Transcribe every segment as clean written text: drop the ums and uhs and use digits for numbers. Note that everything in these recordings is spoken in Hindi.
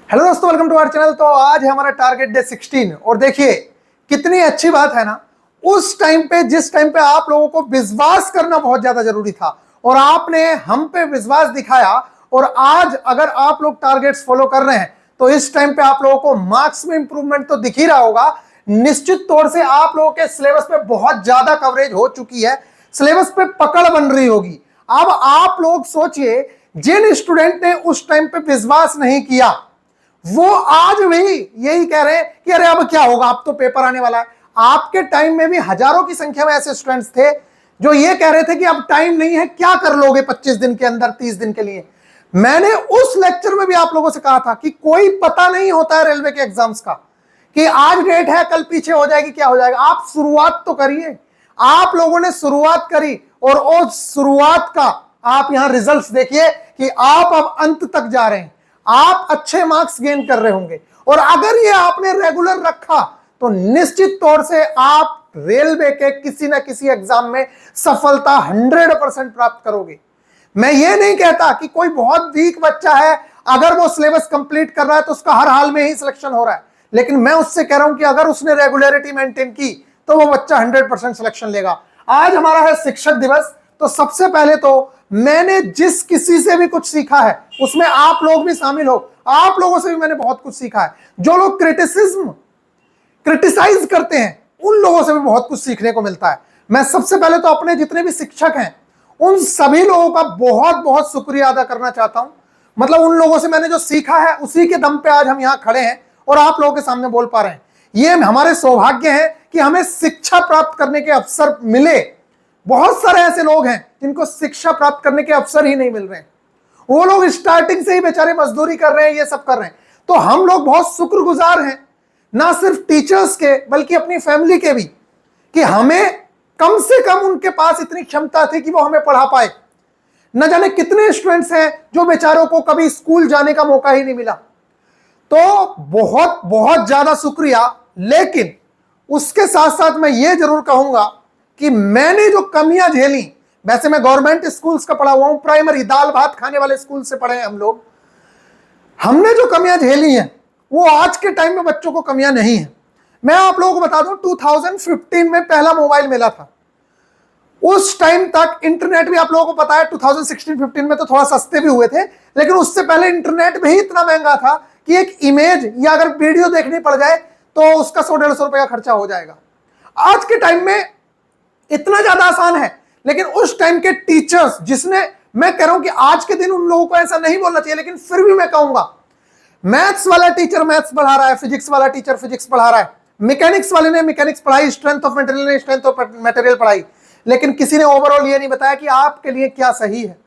हेलो दोस्तों, वेलकम टू आवर चैनल। तो आज है हमारा टारगेट डे 16 और देखिए कितनी अच्छी बात है ना। उस टाइम पे जिस टाइम पे आप लोगों को विश्वास करना बहुत ज्यादा जरूरी था और आपने हम पे विश्वास दिखाया और आज अगर आप लोग टारगेट्स फॉलो कर रहे हैं तो इस टाइम पे आप लोगों को मार्क्स में इंप्रूवमेंट तो दिख ही रहा होगा। निश्चित तौर से आप लोगों के सिलेबस पे बहुत ज्यादा कवरेज हो चुकी है, सिलेबस पे पकड़ बन रही होगी। अब आप लोग सोचिए, जिन स्टूडेंट ने उस टाइम पे विश्वास नहीं किया वो आज भी यही कह रहे हैं कि अरे अब क्या होगा, अब तो पेपर आने वाला है। आपके टाइम में भी हजारों की संख्या में ऐसे स्टूडेंट्स थे जो ये कह रहे थे कि अब टाइम नहीं है, क्या कर लोगे 25 दिन के अंदर, 30 दिन के लिए। मैंने उस लेक्चर में भी आप लोगों से कहा था कि कोई पता नहीं होता है रेलवे के एग्जाम्स का, कि आज डेट है कल पीछे हो जाएगी, क्या हो जाएगा। आप शुरुआत तो करिए। आप लोगों ने शुरुआत करी और उस शुरुआत का आप यहां रिजल्ट्स देखिए कि आप अब अंत तक जा रहे हैं, आप अच्छे मार्क्स गेन कर रहे होंगे। और अगर ये आपने रेगुलर रखा तो निश्चित तौर से आप रेलवे के किसी ना किसी एग्जाम में सफलता 100% प्राप्त करोगे। मैं ये नहीं कहता कि कोई बहुत वीक बच्चा है, अगर वो सिलेबस कंप्लीट कर रहा है तो उसका हर हाल में ही सिलेक्शन हो रहा है, लेकिन मैं उससे कह रहा हूं कि अगर उसने रेगुलरिटी मेंटेन की तो वो बच्चा 100% सिलेक्शन लेगा। आज हमारा है शिक्षक दिवस, तो सबसे पहले तो मैंने जिस किसी से भी कुछ सीखा है उसमें आप लोग भी शामिल हो। आप लोगों से भी मैंने बहुत कुछ सीखा है। जो लोग क्रिटिसाइज करते हैं उन लोगों से भी बहुत कुछ सीखने को मिलता है। मैं सबसे पहले तो अपने जितने भी शिक्षक हैं उन सभी लोगों का बहुत बहुत शुक्रिया अदा करना चाहता हूं। मतलब उन लोगों से मैंने जो सीखा है उसी के दम पे आज हम यहां खड़े हैं और आप लोगों के सामने बोल पा रहे हैं। ये हमारे सौभाग्य है कि हमें शिक्षा प्राप्त करने के अवसर मिले। बहुत सारे ऐसे लोग हैं जिनको शिक्षा प्राप्त करने के अवसर ही नहीं मिल रहे हैं, वो लोग स्टार्टिंग से ही बेचारे मजदूरी कर रहे हैं, ये सब कर रहे हैं। तो हम लोग बहुत शुक्रगुजार हैं, ना सिर्फ टीचर्स के बल्कि अपनी फैमिली के भी, कि हमें कम से कम उनके पास इतनी क्षमता थी कि वो हमें पढ़ा पाए। न जाने कितने स्टूडेंट्स हैं जो बेचारों को कभी स्कूल जाने का मौका ही नहीं मिला। तो बहुत बहुत ज्यादा शुक्रिया। लेकिन उसके साथ साथ मैं ये जरूर कहूंगा कि मैंने जो कमियां झेली, वैसे मैं गवर्नमेंट स्कूल्स का पढ़ा हुआ हूं, प्राइमरी दाल भात खाने वाले स्कूल से पढ़े हैं हम लोग। हमने जो कमियां झेली हैं वो आज के टाइम में बच्चों को कमियां नहीं है। मैं आप लोगों को बता दूं, 2015 में पहला मोबाइल मिला था। उस टाइम तक इंटरनेट भी आप लोगों को पता है 2016-15 में तो थोड़ा सस्ते भी हुए थे, लेकिन उससे पहले इंटरनेट भी इतना महंगा था कि एक इमेज या अगर वीडियो देखनी पड़ जाए तो उसका 100-150 रुपए का खर्चा हो जाएगा। आज के टाइम में इतना ज्यादा आसान है, लेकिन उस टाइम के टीचर्स, जिसने, मैं कह रहा हूं कि आज के दिन उन लोगों को ऐसा नहीं बोलना चाहिए, लेकिन फिर भी मैं कहूंगा, मैथ्स वाला टीचर मैथ्स पढ़ा रहा है, फिजिक्स वाला टीचर फिजिक्स पढ़ा रहा है, मैकेनिक्स वाले ने मैकेनिक्स पढ़ाई, स्ट्रेंथ ऑफ मटेरियल ने स्ट्रेंथ ऑफ मटेरियल पढ़ाई, लेकिन किसी ने ओवरऑल ये नहीं बताया कि आपके लिए क्या सही है,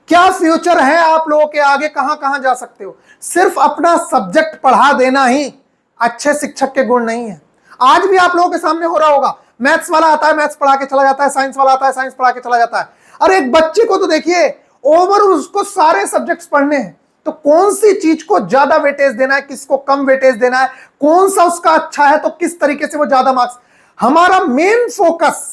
क्या फ्यूचर है आप लोगों के आगे, कहां कहां जा सकते हो। सिर्फ अपना सब्जेक्ट पढ़ा देना ही अच्छे शिक्षक के गुण नहीं है। आज भी आप लोगों के सामने हो रहा होगा, मैथ्स वाला आता है मैथ्स पढ़ा के चला जाता है, साइंस वाला आता है साइंस पढ़ा के चला जाता है। अरे एक बच्चे को तो देखिए, ओवर उसको सारे सब्जेक्ट्स पढ़ने हैं, तो कौन सी चीज को ज्यादा वेटेज देना है, किसको कम वेटेज देना है, कौन सा उसका अच्छा है, तो किस तरीके से वो ज्यादा मार्क्स। हमारा मेन फोकस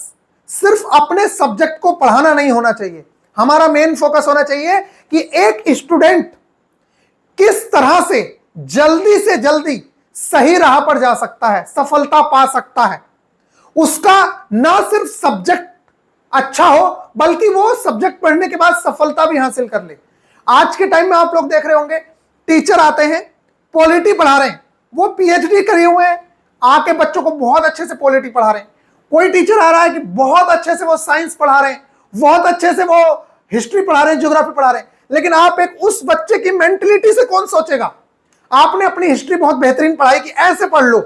सिर्फ अपने सब्जेक्ट को पढ़ाना नहीं होना चाहिए। हमारा मेन फोकस होना चाहिए कि एक स्टूडेंट किस तरह से जल्दी सही राह पर जा सकता है, सफलता पा सकता है। उसका ना सिर्फ सब्जेक्ट अच्छा हो बल्कि वो सब्जेक्ट पढ़ने के बाद सफलता भी हासिल कर ले। आज के टाइम में आप लोग देख रहे होंगे, टीचर आते हैं पॉलिटी पढ़ा रहे हैं, वो पीएचडी करे हुए हैं, आके बच्चों को बहुत अच्छे से पॉलिटी पढ़ा रहे हैं। कोई टीचर आ रहा है कि बहुत अच्छे से वो साइंस पढ़ा रहे हैं, बहुत अच्छे से वो हिस्ट्री पढ़ा रहे हैं, ज्योग्राफी पढ़ा रहे हैं, लेकिन आप एक उस बच्चे की मेंटलिटी से कौन सोचेगा। आपने अपनी हिस्ट्री बहुत बेहतरीन पढ़ाई कि ऐसे पढ़ लो,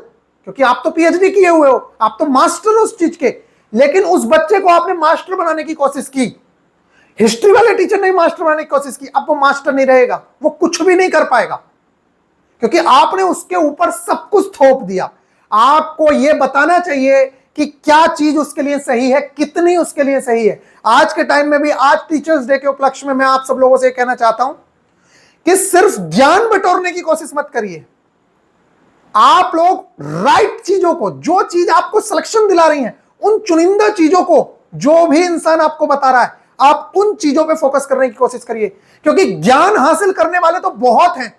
क्योंकि आप तो पीएचडी किए हुए हो, आप तो मास्टर हो उस चीज के, लेकिन उस बच्चे को आपने मास्टर बनाने की कोशिश की। हिस्ट्री वाले टीचर ने मास्टर बनाने की कोशिश की, अब वो मास्टर नहीं रहेगा, वो कुछ भी नहीं कर पाएगा, क्योंकि आपने उसके ऊपर सब कुछ थोप दिया। आपको यह बताना चाहिए कि क्या चीज उसके लिए सही है, कितनी उसके लिए सही है। आज के टाइम में भी, आज टीचर्स डे के उपलक्ष्य में मैं आप सब लोगों से कहना चाहता हूं कि सिर्फ ज्ञान बटोरने की कोशिश मत करिए। आप लोग राइट चीजों को, जो चीज आपको सिलेक्शन दिला रही है, उन चुनिंदा चीजों को, जो भी इंसान आपको बता रहा है, आप उन चीजों पे फोकस करने की कोशिश करिए, क्योंकि ज्ञान हासिल करने वाले तो बहुत हैं।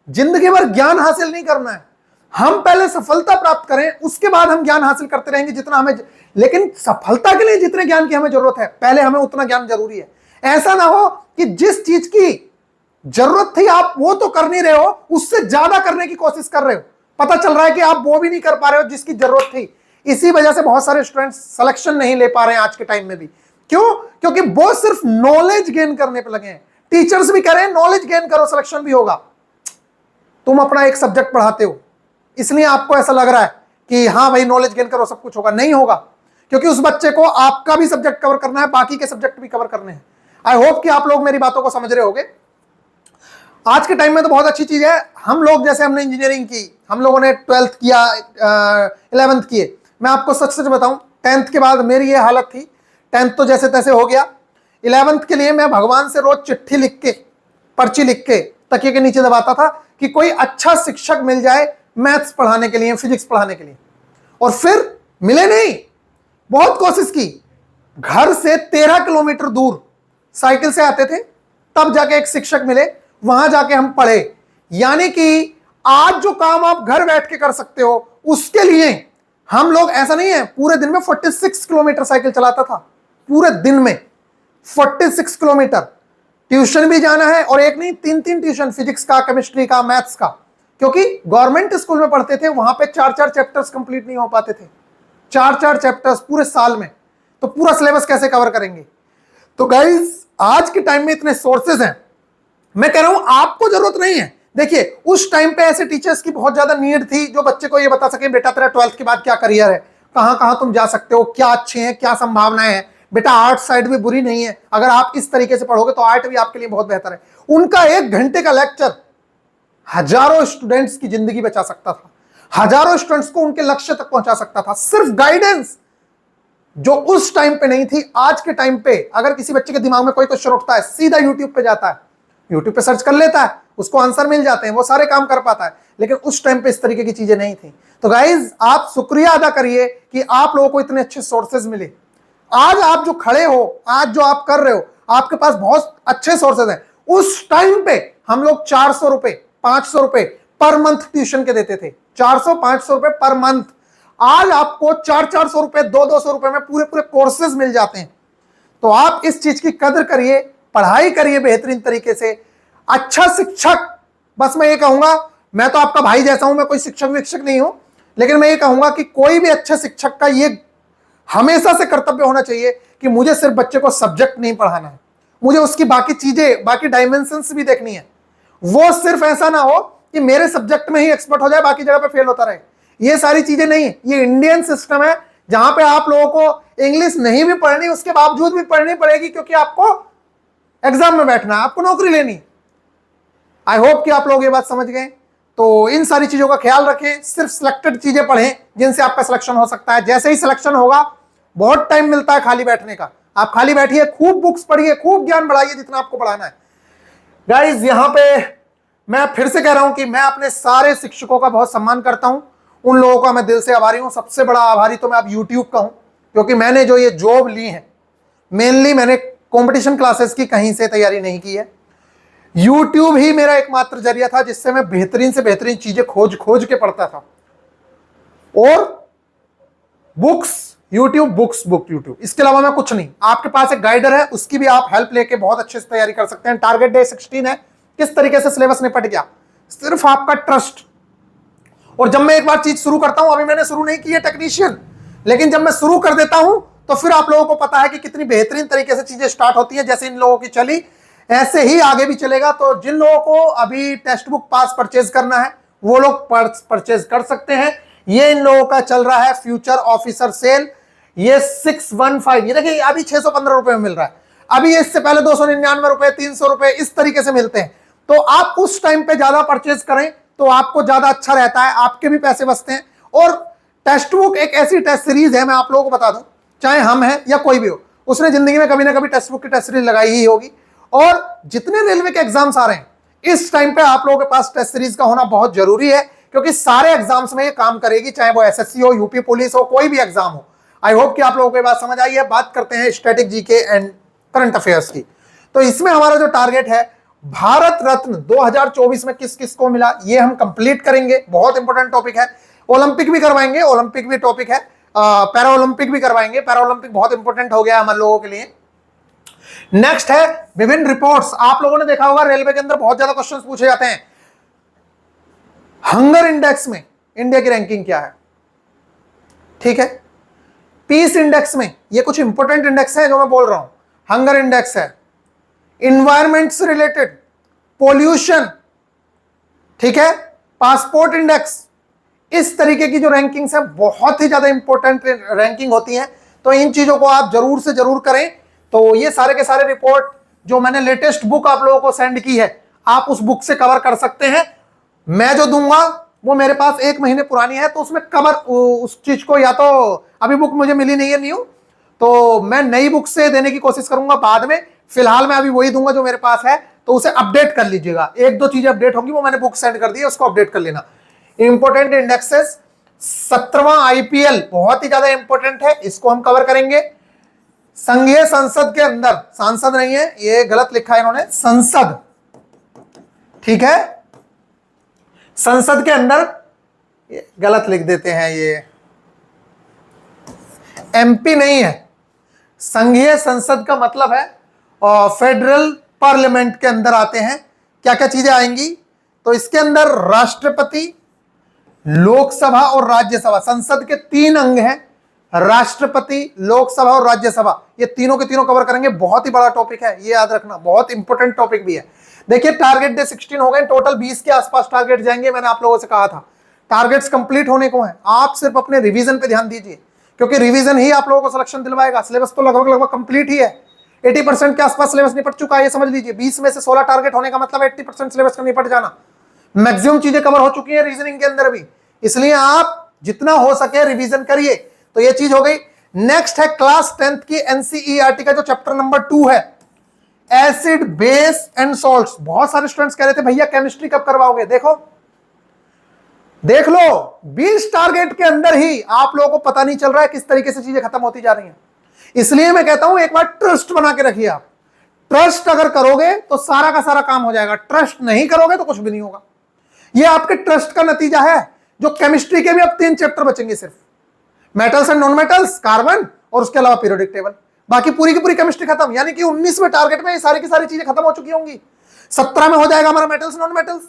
जिंदगी भर ज्ञान हासिल नहीं करना है। हम पहले सफलता प्राप्त करें, उसके बाद हम ज्ञान हासिल करते रहेंगे जितना हमें, लेकिन सफलता के लिए जितने ज्ञान की हमें जरूरत है पहले हमें उतना ज्ञान जरूरी है। ऐसा ना हो कि जिस चीज की जरूरत थी आप वो तो कर नहीं रहे हो, उससे ज्यादा करने की कोशिश कर रहे हो, पता चल रहा है कि आप वो भी नहीं कर पा रहे हो जिसकी जरूरत थी। इसी वजह से बहुत सारे स्टूडेंट्स सिलेक्शन नहीं ले पा रहे हैं आज के टाइम में भी। क्यों? क्योंकि वो सिर्फ नॉलेज गेन करने पे लगे हैं। टीचर्स भी कह रहे हैं नॉलेज गेन करो सिलेक्शन भी होगा। तुम अपना एक सब्जेक्ट पढ़ाते हो इसलिए आपको ऐसा लग रहा है कि हाँ भाई नॉलेज गेन करो सब कुछ होगा, नहीं होगा, क्योंकि उस बच्चे को आपका भी सब्जेक्ट कवर करना है, बाकी के सब्जेक्ट भी कवर करने हैं। आई होप कि आप लोग मेरी बातों को समझ रहे होंगे। आज के टाइम में तो बहुत अच्छी चीज है, हम लोग जैसे हमने इंजीनियरिंग की, हम लोगों ने 12th किया, 11th किए। मैं आपको सच सच बताऊं 10th के बाद मेरी ये हालत थी। 10th तो जैसे तैसे हो गया, 11th के लिए मैं भगवान से रोज चिट्ठी लिख के, पर्ची लिख के तकिए के नीचे दबाता था कि कोई अच्छा शिक्षक मिल जाए मैथ्स पढ़ाने के लिए, फिजिक्स पढ़ाने के लिए। और फिर मिले नहीं, बहुत कोशिश की, घर से 13 किलोमीटर दूर साइकिल से आते थे, तब जाके एक शिक्षक मिले, वहां जाके हम पढ़े। यानी कि आज जो काम आप घर बैठ के कर सकते हो उसके लिए हम लोग, ऐसा नहीं है, पूरे दिन में 46 किलोमीटर साइकिल चलाता था, पूरे दिन में 46 किलोमीटर। ट्यूशन भी जाना है, और एक नहीं 3-3 ट्यूशन, फिजिक्स का, केमिस्ट्री का, मैथ्स का, क्योंकि गवर्नमेंट स्कूल में पढ़ते थे, वहां पे 4-4 चैप्टर्स कंप्लीट नहीं हो पाते थे। 4-4 चैप्टर्स पूरे साल में, तो पूरा सिलेबस कैसे कवर करेंगे? तो गाइज आज के टाइम में इतने सोर्सेज हैं, मैं कह रहा हूं आपको जरूरत नहीं है। देखिए उस टाइम पे ऐसे टीचर्स की बहुत ज्यादा नीड थी जो बच्चे को ये बता सके बेटा तेरा 12th के बाद क्या करियर है, कहां कहां तुम जा सकते हो, क्या अच्छे हैं, क्या संभावनाएं हैं। बेटा आर्ट साइड भी बुरी नहीं है, अगर आप इस तरीके से पढ़ोगे तो आर्ट भी आपके लिए बहुत बेहतर है। उनका 1 घंटे का लेक्चर हजारों स्टूडेंट्स की जिंदगी बचा सकता था, हजारों स्टूडेंट्स को उनके लक्ष्य तक पहुंचा सकता था। सिर्फ गाइडेंस जो उस टाइम पे नहीं थी, आज के टाइम पे अगर किसी बच्चे के दिमाग में कोई क्वेश्चन उठता है, सीधा यूट्यूब पे जाता है, यूट्यूब पे सर्च कर लेता है, उसको आंसर मिल जाते हैं, वो सारे काम कर पाता है। लेकिन उस टाइम पे इस तरीके की चीजें नहीं थी। तो गाइज आप शुक्रिया अदा करिए कि आप लोगों को इतने अच्छे सोर्सेज मिले। आज आप जो खड़े हो, आज जो आप कर रहे हो, आपके पास बहुत अच्छे सोर्सेज हैं। उस टाइम पे हम लोग 400 रुपए, 500 रुपए पर मंथ ट्यूशन के देते थे, 400-500 रुपए पर मंथ। आज आपको 400-400 रुपए, 200-200 रुपए में पूरे पूरे कोर्सेज मिल जाते हैं। तो आप इस चीज की कदर करिए, पढ़ाई करिए बेहतरीन तरीके से। अच्छा शिक्षक, बस मैं ये कहूंगा, मैं तो आपका भाई जैसा हूं, मैं कोई शिक्षक विक्षक नहीं हूं, लेकिन मैं ये कहूंगा कि कोई भी अच्छे शिक्षक का ये हमेशा से कर्तव्य होना चाहिए कि मुझे सिर्फ बच्चे को सब्जेक्ट नहीं पढ़ाना है, मुझे उसकी बाकी चीजें, बाकी डायमेंशंस भी देखनी है। वो सिर्फ ऐसा ना हो कि मेरे सब्जेक्ट में ही एक्सपर्ट हो जाए, बाकी जगह पे फेल होता रहे। ये सारी चीजें नहीं है। ये इंडियन सिस्टम है जहां पे आप लोगों को इंग्लिश नहीं भी पढ़नी, उसके बावजूद भी पढ़नी पड़ेगी, क्योंकि आपको एग्जाम में बैठना है, आपको नौकरी लेनी। आई होप कि आप लोग ये बात समझ गए। तो इन सारी चीजों का ख्याल रखें, सिर्फ सिलेक्टेड चीजें पढ़ें जिनसे आपका सिलेक्शन हो सकता है। जैसे ही सिलेक्शन होगा, बहुत टाइम मिलता है खाली बैठने का, आप खाली बैठिए, खूब बुक्स पढ़िए, खूब ज्ञान बढ़ाइए जितना आपको बढ़ाना है। गाइज यहां पे मैं फिर से कह रहा हूं कि मैं अपने सारे शिक्षकों का बहुत सम्मान करता हूं, उन लोगों का मैं दिल से आभारी हूं। सबसे बड़ा आभारी तो मैं अब यूट्यूब का हूं, क्योंकि मैंने जो ये जॉब ली है, मेनली मैंने कंपटीशन क्लासेस की कहीं से तैयारी नहीं की है। यूट्यूब ही मेरा एकमात्र जरिया था जिससे मैं बेहतरीन से बेहतरीन चीजें खोज खोज के पढ़ता था। और books, YouTube, books, book, YouTube, इसके अलावा मैं कुछ नहीं। आपके पास एक गाइडर है, उसकी भी आप हेल्प लेके बहुत अच्छे से तैयारी कर सकते हैं। टारगेट डे 16 है, किस तरीके से सिलेबस निपट गया, सिर्फ आपका ट्रस्ट। और जब मैं एक बार चीज शुरू करता हूं, अभी मैंने शुरू नहीं की है टेक्नीशियन, लेकिन जब मैं शुरू कर देता हूं तो फिर आप लोगों को पता है कि कितनी बेहतरीन तरीके से चीजें स्टार्ट होती है। जैसे इन लोगों की चली, ऐसे ही आगे भी चलेगा। तो जिन लोगों को अभी टेक्स्ट बुक पास परचेज करना है, वो लोग परचेज कर सकते हैं। ये इन लोगों का चल रहा है फ्यूचर ऑफिसर सेल, ये 615, ये देखिए अभी 615 रुपए में मिल रहा है। अभी इससे पहले 299 रुपए, 300 रुपए इस तरीके से मिलते हैं। तो आप उस टाइम पे ज्यादा परचेज करें तो आपको ज्यादा अच्छा रहता है, आपके भी पैसे बचते हैं। और टेक्स्ट बुक एक ऐसी टेस्ट सीरीज है, मैं आप लोगों को बता दूं, चाहे हम हैं या कोई भी हो, उसने जिंदगी में कभी ना कभी टेक्स्ट बुक की टेस्ट सीरीज लगाई ही होगी। और जितने रेलवे के एग्जाम्स आ रहे हैं, इस टाइम पे आप लोगों के पास टेस्ट सीरीज का होना बहुत जरूरी है, क्योंकि सारे एग्जाम्स में ये काम करेगी, चाहे वो एसएससी हो, यूपी पुलिस हो, कोई भी एग्जाम हो। आई होप कि आप लोगों को ये बात समझ आई है। बात करते हैं static GK and current affairs की। तो इसमें हमारा जो टारगेट है भारत रत्न 2024 में किस किस को मिला, ये हम कंप्लीट करेंगे। बहुत इंपॉर्टेंट टॉपिक है। ओलंपिक भी करवाएंगे, ओलंपिक भी टॉपिक है, पैरा ओलंपिक भी करवाएंगे। पैरा ओलंपिक बहुत इंपॉर्टेंट हो गया हमारे लोगों के लिए। नेक्स्ट है विभिन्न रिपोर्ट्स। आप लोगों ने देखा होगा रेलवे के अंदर बहुत ज्यादा क्वेश्चंस पूछे जाते हैं। हंगर इंडेक्स में इंडिया की रैंकिंग क्या है, ठीक है। पीस इंडेक्स में, ये कुछ इंपॉर्टेंट इंडेक्स है जो मैं बोल रहा हूं। हंगर इंडेक्स है, इन्वायरमेंट से रिलेटेड, पोल्यूशन, ठीक है, पासपोर्ट इंडेक्स, इस तरीके की जो रैंकिंग्स है बहुत ही ज्यादा इंपॉर्टेंट रैंकिंग होती है। तो इन चीजों को आप जरूर से जरूर करें। तो ये सारे के सारे रिपोर्ट जो मैंने लेटेस्ट बुक आप लोगों को सेंड की है, आप उस बुक से कवर कर सकते हैं। मैं जो दूंगा वो मेरे पास 1 महीने पुरानी है, तो उसमें कवर उस चीज को, या तो अभी बुक मुझे मिली नहीं है न्यू, तो मैं नई बुक से देने की कोशिश करूंगा बाद में। फिलहाल मैं अभी वही दूंगा जो मेरे पास है, तो उसे अपडेट कर लीजिएगा। 1-2 चीजें अपडेट होंगी, वो मैंने बुक सेंड कर दी है, उसको अपडेट कर लेना। इंपॉर्टेंट इंडेक्सेस, 17वां आईपीएल बहुत ही ज्यादा इंपॉर्टेंट है, इसको हम कवर करेंगे। संघीय संसद के अंदर, सांसद नहीं है, ये गलत लिखा है इन्होंने, संसद, ठीक है, संसद के अंदर ये गलत लिख देते हैं, ये एमपी नहीं है। संघीय संसद का मतलब है फेडरल पार्लियामेंट के अंदर आते हैं। क्या क्या चीजें आएंगी, तो इसके अंदर राष्ट्रपति, लोकसभा और राज्यसभा, संसद के 3 अंग हैं, राष्ट्रपति, लोकसभा और राज्यसभा, ये तीनों के तीनों कवर करेंगे। बहुत ही बड़ा टॉपिक है, ये याद रखना, बहुत इंपॉर्टेंट टॉपिक भी है। देखिए टारगेट डे 16 हो गए, टोटल 20 के आसपास टारगेट जाएंगे। मैंने आप लोगों से कहा था टारगेट्स कंप्लीट होने को हैं, आप सिर्फ अपने रिवीजन पे ध्यान दीजिए, क्योंकि रिवीजन ही आप लोगों को सिलेक्शन दिलवाएगा। सिलेबस तो लगभग कंप्लीट ही है, 80% के आसपास सिलेबस निपट चुका है, ये समझ लीजिए। 20 में से 16 टारगेट होने का मतलब 80% सिलेबस का निपट जाना। मैक्सिमम चीजें कवर हो चुकी है रीजनिंग के अंदर भी, इसलिए आप जितना हो सके रिवीजन करिए। तो ये चीज हो गई। नेक्स्ट है क्लास 10th की एनसीईआरटी का जो चैप्टर नंबर 2 है, एसिड, बेस एंड सॉल्ट्स। बहुत सारे स्टूडेंट्स कह रहे थे भैया केमिस्ट्री कब करवाओगे, देखो देख लो 20 टारगेट के अंदर ही आप लोगों को पता नहीं चल रहा है किस तरीके से चीजें खत्म होती जा रही हैं। इसलिए मैं कहता हूं एक बार ट्रस्ट बना के रखिए। आप ट्रस्ट अगर करोगे तो सारा का सारा काम हो जाएगा, ट्रस्ट नहीं करोगे तो कुछ भी नहीं होगा। ये आपके ट्रस्ट का नतीजा है। जो केमिस्ट्री के भी अब 3 चैप्टर बचेंगे, सिर्फ metals and non metals, carbon और उसके अलावा पीरियोडिक टेबल, बाकी पूरी की पूरी केमिस्ट्री खत्म। यानी कि 19वें टारगेट में ये सारी की सारी चीजें खत्म हो चुकी होंगी। 17 में हो जाएगा हमारा मेटल्स नॉन मेटल्स।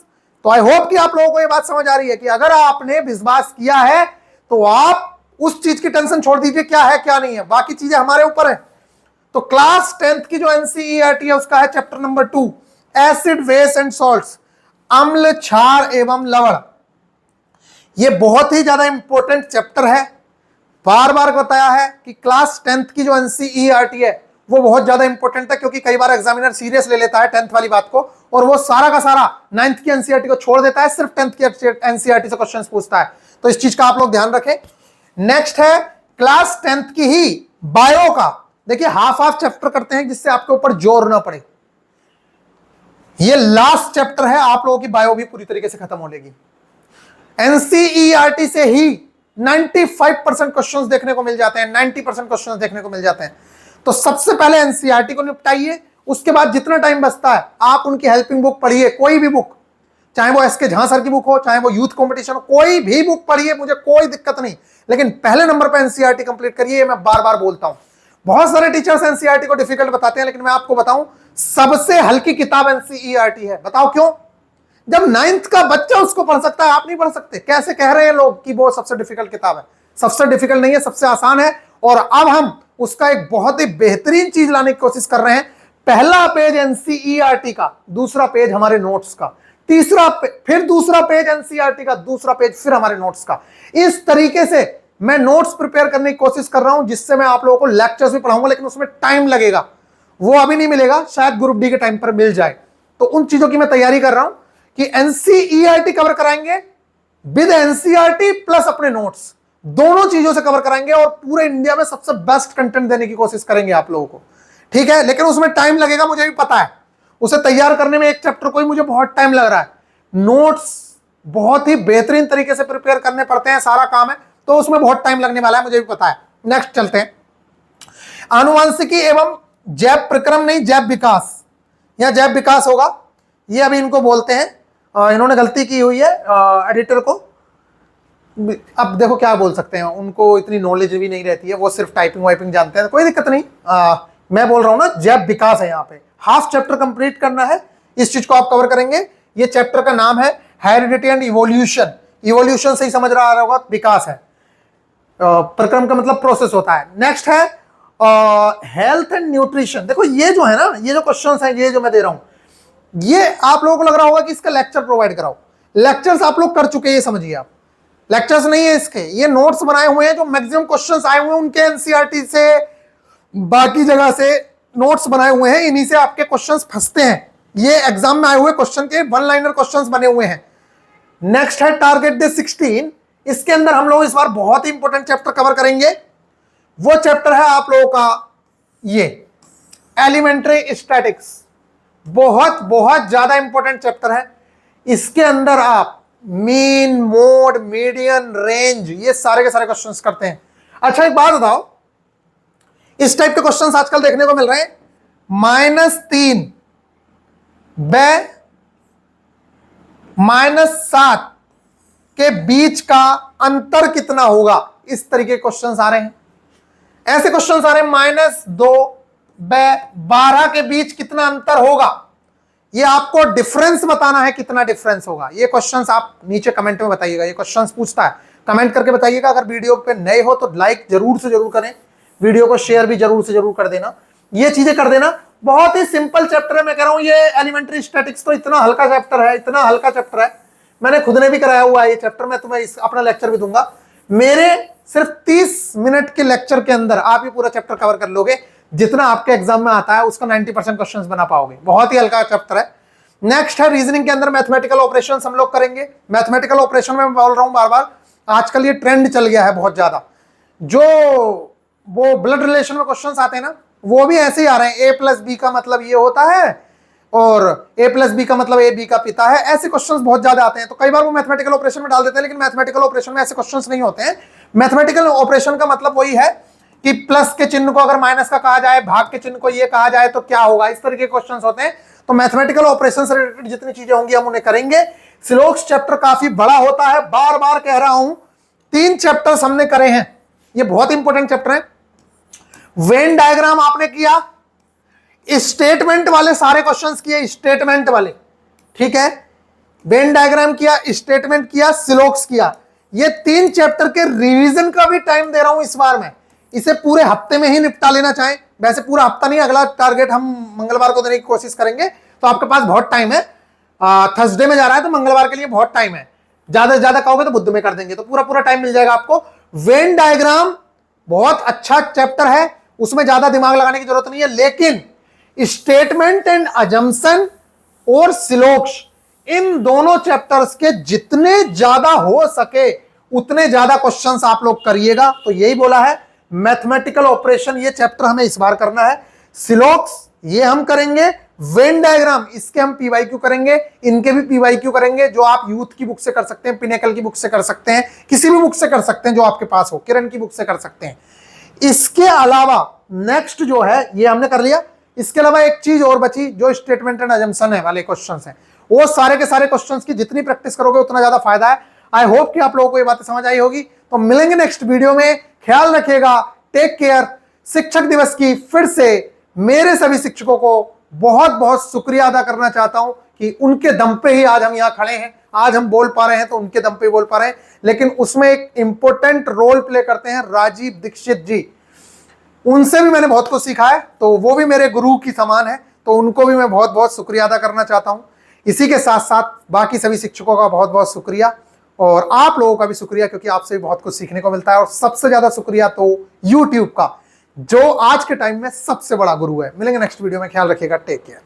तो आई होप कि आप लोगों को ये बात समझ आ रही है कि अगर आपने विश्वास किया है तो आप उस चीज की टेंशन छोड़ दीजिए, क्या है क्या नहीं है, बाकी चीजें हमारे ऊपर है। तो क्लास 10th की जो एनसीईआरटी है उसका है chapter number 2, acid, base and salts, अम्ल, क्षार एवं लवण। ये बहुत ही ज्यादा इंपॉर्टेंट चैप्टर है। बार बार बताया है कि क्लास 10th की जो एनसीईआरटी है वो बहुत ज्यादा इंपॉर्टेंट है, क्योंकि कई बार एग्जामिनर सीरियस ले लेता है 10th वाली बात को, और वो सारा का सारा 9th की एनसीईआरटी को छोड़ देता है, सिर्फ 10th की एनसीईआरटी से क्वेश्चंस पूछता है। तो इस चीज का आप लोग ध्यान रखें। नेक्स्ट है क्लास 10th की ही बायो का। देखिए हाफ हाफ चैप्टर करते हैं जिससे आपके ऊपर जोर ना पड़े। ये लास्ट चैप्टर है, आप लोगों की बायो भी पूरी तरीके से खत्म हो लेगी। एनसीईआरटी से ही 95% क्वेश्चंस देखने को मिल जाते हैं, 90% क्वेश्चंस देखने को मिल जाते हैं। तो सबसे पहले एनसीईआरटी को निपटाइए, उसके बाद जितना टाइम बचता है आप उनकी हेल्पिंग बुक पढ़िए, कोई भी बुक, चाहे वो एसके झा सर की बुक हो, चाहे वो यूथ कंपटीशन हो, कोई भी बुक पढ़िए, मुझे कोई दिक्कत नहीं, लेकिन पहले नंबर पर एनसीईआरटी कंप्लीट करिए। मैं बार बार बोलता हूं, बहुत सारे टीचर्स एनसीईआरटी को डिफिकल्ट बताते हैं, लेकिन मैं आपको बताऊं सबसे हल्की किताब एनसीईआरटी है। बताओ क्यों? जब 9th का बच्चा उसको पढ़ सकता है, आप नहीं पढ़ सकते। कैसे कह रहे हैं लोग कि वो सबसे डिफिकल्ट किताब है? सबसे डिफिकल्ट नहीं है, सबसे आसान है। और अब हम उसका एक बहुत ही बेहतरीन चीज लाने की कोशिश कर रहे हैं। पहला पेज एनसीईआरटी का, दूसरा पेज हमारे नोट्स का, तीसरा फिर दूसरा पेज एनसीईआरटी का, दूसरा पेज फिर हमारे नोट्स का। इस तरीके से मैं नोट्स प्रिपेयर करने की कोशिश कर रहा हूं, जिससे मैं आप लोगों को लेक्चर्स भी पढ़ाऊंगा, लेकिन उसमें टाइम लगेगा, वो अभी नहीं मिलेगा, शायद ग्रुप डी के टाइम पर मिल जाए। तो उन चीजों की मैं तैयारी कर रहा हूं कि एनसीईआरटी कवर कराएंगे विद एनसीईआरटी प्लस अपने नोट्स, दोनों चीजों से कवर कराएंगे और पूरे इंडिया में सबसे बेस्ट कंटेंट देने की कोशिश करेंगे आप लोगों को। ठीक है, लेकिन उसमें टाइम लगेगा, मुझे भी पता है। उसे तैयार करने में एक चैप्टर को ही मुझे बहुत टाइम लग रहा है। नोट्स बहुत ही बेहतरीन तरीके से प्रिपेयर करने पड़ते हैं, सारा काम है, तो उसमें बहुत टाइम लगने वाला है, मुझे भी पता है। नेक्स्ट चलते हैं, आनुवंशिकी एवं जैव प्रक्रम नहीं, जैव विकास, या जैव विकास होगा। ये अभी इनको बोलते हैं, इन्होंने गलती की हुई है एडिटर को। अब देखो क्या बोल सकते हैं, उनको इतनी नॉलेज भी नहीं रहती है, वो सिर्फ टाइपिंग वाइपिंग जानते हैं, कोई दिक्कत नहीं। मैं बोल रहा हूं ना, जैब विकास है यहाँ पे, हाफ चैप्टर कंप्लीट करना है, इस चीज को आप कवर करेंगे। ये चैप्टर का नाम है हेरिडिटी एंड इवोल्यूशन। इवोल्यूशन से ही समझ रहा होगा, विकास है, प्रक्रम का मतलब प्रोसेस होता है। नेक्स्ट है हेल्थ एंड न्यूट्रिशन। देखो ये जो है ना, ये जो क्वेश्चंस हैं, ये जो मैं दे रहा हूं, ये आप लोगों को लग रहा होगा कि इसका लेक्चर प्रोवाइड कराओ। लेक्चर्स आप लोग कर चुके हैं, ये समझिए आप, लेक्चर्स नहीं है इसके, ये नोट्स बनाए हुए हैं। जो मैक्सिमम क्वेश्चंस आए हुए हैं उनके एनसीईआरटी से, बाकी जगह से नोट्स बनाए हुए हैं, इन्हीं से आपके क्वेश्चंस फंसते हैं। ये एग्जाम में आए हुए क्वेश्चन के वन लाइनर क्वेश्चंस बने हुए हैं। नेक्स्ट है टारगेट डे 16। इसके अंदर हम लोग इस बार बहुत ही इंपॉर्टेंट चैप्टर कवर करेंगे। वो चैप्टर है आप लोगों का ये एलिमेंट्री स्टैटिक्स। बहुत बहुत ज्यादा इंपॉर्टेंट चैप्टर है। इसके अंदर आप मीन, मोड, मीडियन, रेंज, ये सारे के सारे क्वेश्चंस करते हैं। अच्छा एक बात बताओ, इस टाइप के क्वेश्चंस आजकल देखने को मिल रहे हैं। -3 व -7 के बीच का अंतर कितना होगा, इस तरीके के क्वेश्चंस आ रहे हैं। ऐसे क्वेश्चंस आ रहे हैं -2 व 12 के बीच कितना अंतर होगा, ये आपको डिफरेंस बताना है, कितना डिफरेंस होगा। ये क्वेश्चंस आप नीचे कमेंट में बताइएगा, ये क्वेश्चंस पूछता है, कमेंट करके बताइएगा। अगर वीडियो पे नए हो तो लाइक जरूर से जरूर करें, वीडियो को शेयर भी जरूर से जरूर कर देना, ये चीजें कर देना। बहुत ही सिंपल चैप्टर है, मैं कह रहा हूं ये एलिमेंट्री स्टैटिक्स तो इतना हल्का चैप्टर है, इतना हल्का चैप्टर है, मैंने खुद ने भी कराया हुआ है ये चैप्टर। मैं तुम्हें अपना लेक्चर भी दूंगा, मेरे सिर्फ 30 मिनट के लेक्चर के अंदर आप ये पूरा चैप्टर कवर कर लोगे। जितना आपके एग्जाम में आता है उसका 90% क्वेश्चंस बना पाओगे। बहुत ही हल्का चैप्टर है। नेक्स्ट है रीजनिंग के अंदर मैथमेटिकल ऑपरेशंस हम लोग करेंगे। मैथमेटिकल ऑपरेशन में मैं बोल रहा हूं बार बार, आजकल ये ट्रेंड चल गया है बहुत ज्यादा। जो वो ब्लड रिलेशन में क्वेश्चंस आते हैं ना, वो भी ऐसे ही आ रहे हैं। A+B का मतलब ये होता है और A+B का मतलब A B का पिता है, ऐसे क्वेश्चंस बहुत ज्यादा आते हैं। तो कई बार वो मैथमेटिकल ऑपरेशन में डाल देते हैं, लेकिन मैथमेटिकल ऑपरेशन में ऐसे क्वेश्चंस नहीं होते हैं। मैथमेटिकल ऑपरेशन का मतलब वही है कि प्लस के चिन्ह को अगर माइनस का कहा जाए, भाग के चिन्ह को ये कहा जाए तो क्या होगा, इस तरीके के क्वेश्चंस होते हैं। तो मैथमेटिकल ऑपरेशन से रिलेटेड जितनी चीजें होंगी हम उन्हें करेंगे। सिलोक्स चैप्टर काफी बड़ा होता है, बार बार कह रहा हूं, 3 चैप्टर्स हमने करे हैं, ये बहुत इंपॉर्टेंट चैप्टर है। वेन डायग्राम आपने किया, स्टेटमेंट वाले सारे क्वेश्चंस किए, स्टेटमेंट वाले, ठीक है। वेन डायग्राम किया, स्टेटमेंट किया, सिलोक्स किया। ये 3 चैप्टर के रिवीजन का भी टाइम दे रहा हूं इस बार मैं। इसे पूरे हफ्ते में ही निपटा लेना चाहें, वैसे पूरा हफ्ता नहीं, अगला टारगेट हम मंगलवार को देने की कोशिश करेंगे, तो आपके पास बहुत टाइम है। थर्सडे में जा रहा है तो मंगलवार के लिए बहुत टाइम है। ज्यादा से ज्यादा कहोगे तो बुध में कर देंगे, तो पूरा पूरा टाइम मिल जाएगा आपको। वेन डायग्राम बहुत अच्छा चैप्टर है, उसमें ज्यादा दिमाग लगाने की जरूरत नहीं है, लेकिन स्टेटमेंट एंड अजम्पशन और सिलोक्स, इन दोनों चैप्टर्स के जितने ज्यादा हो सके उतने ज्यादा क्वेश्चंस आप लोग करिएगा। तो यही बोला है, मैथमेटिकल ऑपरेशन ये चैप्टर हमें इस बार करना है, सिलोक्स ये हम करेंगे, वेन डायग्राम इसके हम पीवाईक्यू करेंगे, इनके भी पीवाईक्यू करेंगे, जो आप यूथ की बुक से कर सकते हैं, पिनेकल की बुक से कर सकते हैं, किसी भी बुक से कर सकते हैं जो आपके पास हो, किरण की बुक से कर सकते हैं। इसके अलावा नेक्स्ट जो है ये हमने कर लिया। इसके अलावा एक चीज और बची, जो स्टेटमेंट एंड अजम्पशन है वाले क्वेश्चंस हैं, वो सारे के सारे क्वेश्चंस की जितनी प्रैक्टिस करोगे उतना ज्यादा फायदा है। आई होप कि आप लोगों को ये बातें समझ आई होगी। तो मिलेंगे नेक्स्ट वीडियो में, ख्याल रखिएगा, टेक केयर। शिक्षक दिवस की फिर से मेरे सभी शिक्षकों को बहुत बहुत शुक्रिया अदा करना चाहता हूं कि उनके दम पे ही आज हम यहां खड़े हैं, आज हम बोल पा रहे हैं तो उनके दम पे ही बोल पा रहे हैं। लेकिन उसमें एक इंपॉर्टेंट रोल प्ले करते हैं राजीव दीक्षित जी, उनसे भी मैंने बहुत कुछ सीखा है, तो वो भी मेरे गुरु की समान है, तो उनको भी मैं बहुत बहुत शुक्रिया अदा करना चाहता हूं। इसी के साथ साथ बाकी सभी शिक्षकों का बहुत बहुत शुक्रिया, और आप लोगों का भी शुक्रिया, क्योंकि आपसे भी बहुत कुछ सीखने को मिलता है। और सबसे ज्यादा शुक्रिया तो YouTube का, जो आज के टाइम में सबसे बड़ा गुरु है। मिलेंगे नेक्स्ट वीडियो में, ख्याल रखिएगा, टेक केयर।